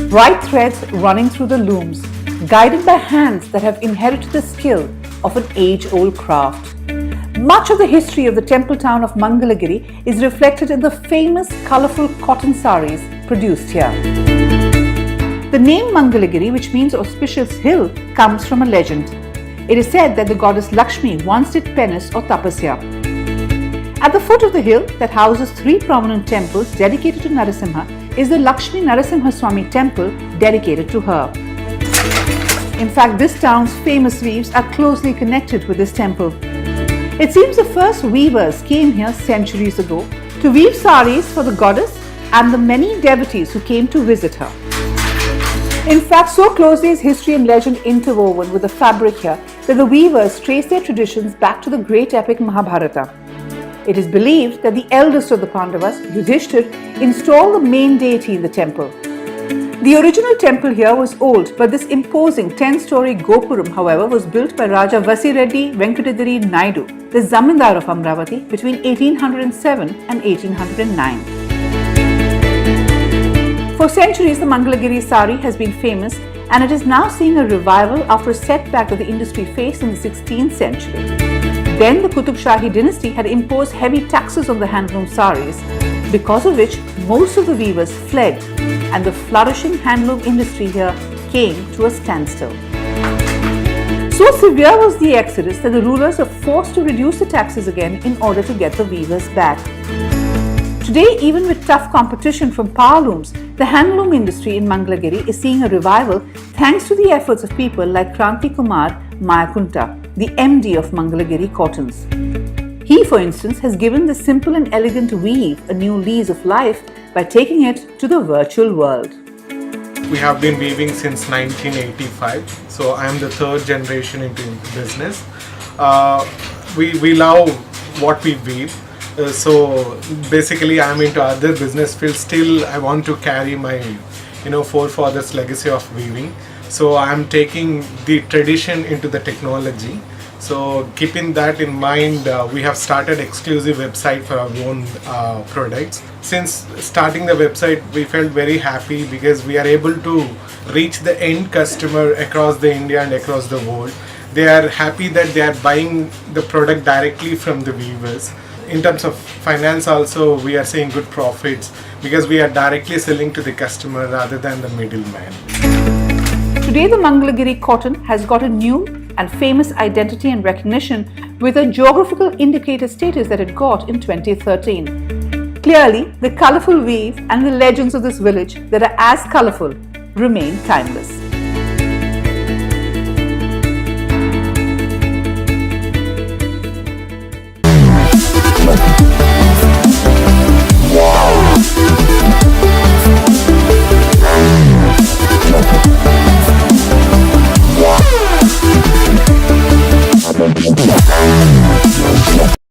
bright threads running through the looms, guided by hands that have inherited the skill of an age-old craft. Much of the history of the temple town of Mangalgiri is reflected in the famous colourful cotton saris produced here. The name Mangalgiri, which means auspicious hill, comes from a legend. It is said that the goddess Lakshmi once did penance or tapasya. At the foot of the hill that houses three prominent temples dedicated to Narasimha is the Lakshmi Narasimha Swami temple dedicated to her. In fact, this town's famous weaves are closely connected with this temple. It seems the first weavers came here centuries ago to weave saris for the goddess and the many devotees who came to visit her. In fact, so closely is history and legend interwoven with the fabric here that the weavers trace their traditions back to the great epic Mahabharata. It is believed that the eldest of the Pandavas, Yudhishthir, installed the main deity in the temple. The original temple here was old, but this imposing 10-story Gopuram, however, was built by Raja Vasireddy Venkatadiri Naidu, the Zamindar of Amravati, between 1807 and 1809. For centuries, the Mangalgiri sari has been famous, and it is now seeing a revival after a setback that the industry faced in the 16th century. Then the Qutub Shahi dynasty had imposed heavy taxes on the handloom saris, because of which most of the weavers fled, and the flourishing handloom industry here came to a standstill. So severe was the exodus that the rulers were forced to reduce the taxes again in order to get the weavers back. Today, even with tough competition from power looms, the handloom industry in Mangalgiri is seeing a revival thanks to the efforts of people like Kranti Kumar Mayakunta, the MD of Mangalgiri Cottons. He, for instance, has given the simple and elegant weave a new lease of life by taking it to the virtual world. We have been weaving since 1985, so I am the third generation into business. We love what we weave. So basically I am into other business fields. Still I want to carry my forefathers' legacy of weaving. So I am taking the tradition into the technology. So keeping that in mind, we have started exclusive website for our own products. Since starting the website, we felt very happy because we are able to reach the end customer across the India and across the world. They are happy that they are buying the product directly from the weavers. In terms of finance also, we are seeing good profits because we are directly selling to the customer rather than the middleman. Today, the Mangalgiri cotton has got a new and famous identity and recognition with a geographical indicator status that it got in 2013. Clearly, the colourful weave and the legends of this village that are as colourful remain timeless.